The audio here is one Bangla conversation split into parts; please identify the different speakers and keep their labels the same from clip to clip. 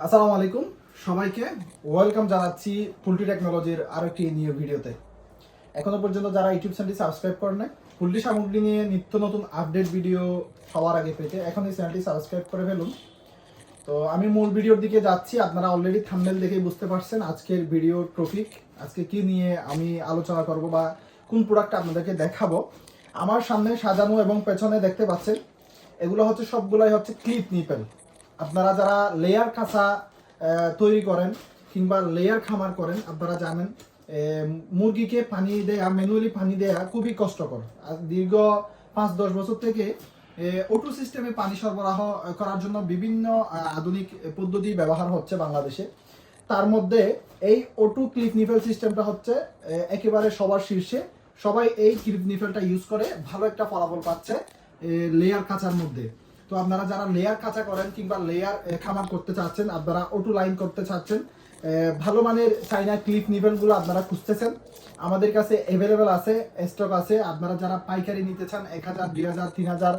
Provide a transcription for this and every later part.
Speaker 1: আসসালামু আলাইকুম সবাইকে ওয়েলকাম জানাচ্ছি পোল্ট্রি টেকনোলজির আরো একটি নিউ ভিডিওতে। এখনো পর্যন্ত যারা ইউটিউব চ্যানেলটি সাবস্ক্রাইব করেন নাই, পোল্ট্রি সামগ্রী নিয়ে নিত্য নতুন আপডেট ভিডিও সবার আগে পেতে এখন এই চ্যানেলটি সাবস্ক্রাইব করে ফেলুন। তো আমি মূল ভিডিওর দিকে যাচ্ছি। আপনারা অলরেডি থাম্বনেল দেখেই বুঝতে পারছেন আজকের ভিডিও টপিক, আজকে কি নিয়ে আমি আলোচনা করব বা কোন প্রোডাক্ট আপনাদেরকে দেখাবো। আমার সামনে সাজানো এবং পেছনে দেখতে পাচ্ছেন এগুলো হচ্ছে সবগুলাই হচ্ছে ক্লিপ নিপেল। আপনারা যারা লেয়ার খাঁচা তৈরি করেন কিংবা লেয়ার খামার করেন, আপনারা জানেন মুরগিকে পানি দেয়া, ম্যানুয়ালি পানি দেয়া খুবই কষ্টকর। আর দীর্ঘ 5-10 বছর থেকে অটো সিস্টেমে পানি সরবরাহ করার জন্য বিভিন্ন আধুনিক পদ্ধতি ব্যবহার হচ্ছে বাংলাদেশে। তার মধ্যে এই অটো ক্লিপ নিফেল সিস্টেমটা হচ্ছে একেবারে সবার শীর্ষে। সবাই এই ক্লিপ নিফেলটা ইউজ করে ভালো একটা ফলাফল পাচ্ছে লেয়ার কাঁচার মধ্যে। তো আপনারা যারা লেয়ার কাঁচা করেন কিংবা লেয়ার খামার করতে চাচ্ছেন, আপনারা অটো লাইন করতে চাচ্ছেন, ভালো মানের চাইনা ক্লিপ নিভেলগুলো আপনারা খুঁজতেছেন, আমাদের কাছে অ্যাভেলেবেল আছে, স্টক আছে। আপনারা যারা পাইকারি নিতে চান 1000, 2000, 3000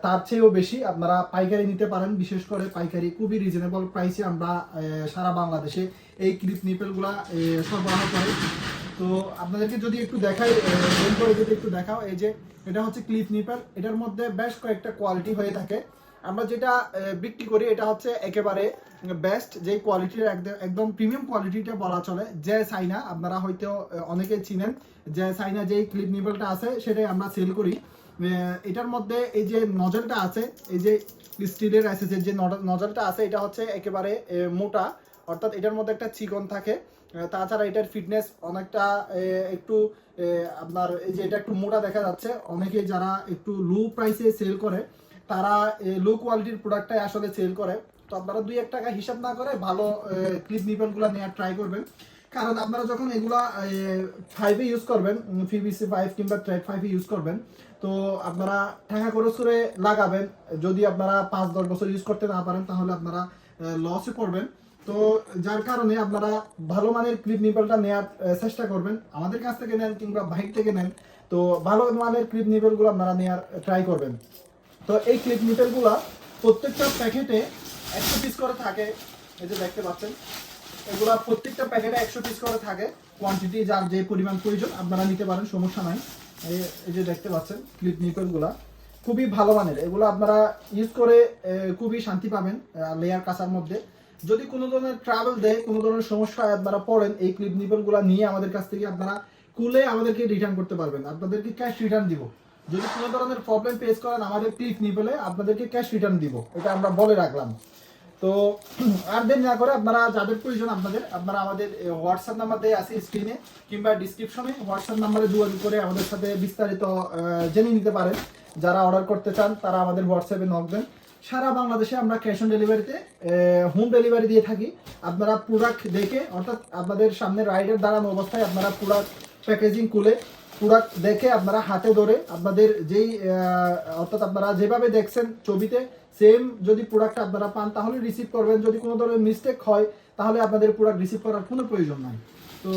Speaker 1: তার চেয়েও বেশি আপনারা পাইকারি নিতে পারেন। বিশেষ করে পাইকারি খুবই রিজনেবল প্রাইসে আমরা সারা বাংলাদেশে এই ক্লিপ নিপেলগুলা সরবরাহ করি। তো আপনাদেরকে যদি একটু দেখাই, বের করে যদি একটু দেখাও, এই যে এটা হচ্ছে ক্লিপ নিপেল। এটার মধ্যে বেশ কয়েকটা কোয়ালিটি হয়ে থাকে। আমরা যেটা বিক্রি করি এটা হচ্ছে একেবারে বেস্ট, যে কোয়ালিটির একদম প্রিমিয়াম কোয়ালিটিটা বলা চলে। যে চাইনা আপনারা হয়তো অনেকে চিনেন, যে চাইনা যেই ক্লিপ নিপেলটা আছে সেটাই আমরা সেল করি। এটার মধ্যে এই যে নজলটা আছে, এই যে স্টিলের এসএসের যে নজলটা আছে, এটা হচ্ছে একেবারে মোটা, অর্থাৎ এটার মধ্যে একটা চিকন থাকে। তাছাড়া এটার ফিটনেস অনেকটা একটু আপনার এই যে এটা একটু মোটা দেখা যাচ্ছে। অনেকে যারা একটু লো প্রাইসে সেল করে তারা লো কোয়ালিটির প্রোডাক্টটাই আসলে সেল করে। তো আপনারা 2-1 টাকা হিসাব না করে ভালো ক্লিপ নিপেলগুলো নেওয়ার ট্রাই করবেন। কারণ আপনারা যখন এগুলা 5-এ ইউজ করবেন, পিভিসি 5 কিংবা ট্রেড 5-এ ইউজ করবেন, তো আপনারা টাকা খরচ করে লাগাবেন। যদি আপনারা 5-10 বছর ইউজ করতে না পারেন তাহলে আপনারা লসে পড়বেন। তো যার কারণে আপনারা ভালো মানের ক্লিপ নিপেলটা নেওয়ার চেষ্টা করবেন। আমাদের কাছ থেকে নেন কিংবা বাইক থেকে নেন, তো ভালো মানের ক্লিপ নিপেলগুলো আপনারা নেওয়ার ট্রাই করবেন। তো এই ক্লিপ নিপেলগুলো প্রত্যেকটা প্যাকেটে 100 পিস করে থাকে। এই যে দেখতে পাচ্ছেন এগুলা প্রত্যেকটা প্যাকেটে 100 পিস করে থাকে। কোয়ান্টিটি যার যে পরিমাণ প্রয়োজন আপনারা নিতে পারেন, সমস্যা নাই। এই যে দেখতে পাচ্ছেন ক্লিপ নিপেলগুলা খুবই ভালো মানের। এগুলো আপনারা ইউজ করে খুবই শান্তি পাবেন লেয়ার কাঁচার মধ্যে। যদি কোনো ধরনের ট্রাভেল দেয়, কোনো ধরনের সমস্যায় আপনারা পড়েন, এই ক্লিপ নিপেলগুলো নিয়ে আমাদের কাছ থেকে আপনারা খুলে আমাদেরকে রিটার্ন করতে পারবেন। আপনাদেরকে ক্যাশ রিটার্ন দিব। যদি কোনো ধরনের প্রবলেম ফেস করেন আমাদের ক্লিপ নিপেলে আপনাদেরকে ক্যাশ রিটার্ন দিব, এটা আমরা বলে রাখলাম। তো আর দেরি না করে আপনারা যাদের প্রয়োজন আপনারা আমাদের হোয়াটসঅ্যাপ নাম্বার দেওয়া আছে স্ক্রিনে কিংবা ডিসক্রিপশনে, হোয়াটসঅ্যাপ নাম্বারে যোগাযোগ করে আমাদের সাথে বিস্তারিত জেনে নিতে পারেন। যারা অর্ডার করতে চান তারা আমাদের হোয়াটসঅ্যাপে নক দেন। সারা বাংলাদেশে আমরা ক্যাশ অন ডেলিভারিতে হোম ডেলিভারি দিয়ে থাকি। আপনারা প্রোডাক্ট দেখে, অর্থাৎ আপনাদের সামনে রাইডার দাঁড়ানো অবস্থায় আপনারা প্রোডাক্ট প্যাকেজিং খুলে প্রোডাক্ট দেখে আপনারা হাতে ধরে আপনাদের যেই অর্থাৎ আপনারা যেভাবে দেখছেন ছবিতে সেম যদি প্রোডাক্ট আপনারা পান তাহলে রিসিভ করবেন। যদি কোনো ধরনের মিস্টেক হয় তাহলে আপনাদের প্রোডাক্ট রিসিভ করার কোনো প্রয়োজন নাই। তো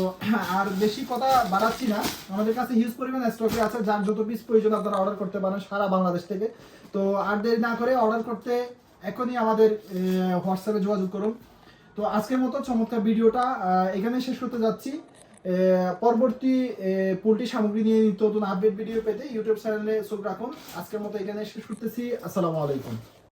Speaker 1: আর বেশি কথা বাড়াচ্ছি না, আমাদের কাছে হিউজ পরিমাণ স্টকে আছে। যার যত পিস প্রয়োজন আপনারা অর্ডার করতে পারেন সারা বাংলাদেশ থেকে। তো আর দেরি না করে অর্ডার করতে এখনই আমাদের হোয়াটসঅ্যাপে যোগাযোগ করুন। তো আজকের মতো চমৎকার ভিডিওটা এখানে শেষ করতে যাচ্ছি। পরবর্তী পোল্ট্রি সামগ্রী নিয়ে নিত্য নতুন আপডেট ভিডিও পেতে ইউটিউব চ্যানেলে চোখ রাখুন। আজকের মতো এখানে শেষ করতেছি। আসসালামু আলাইকুম।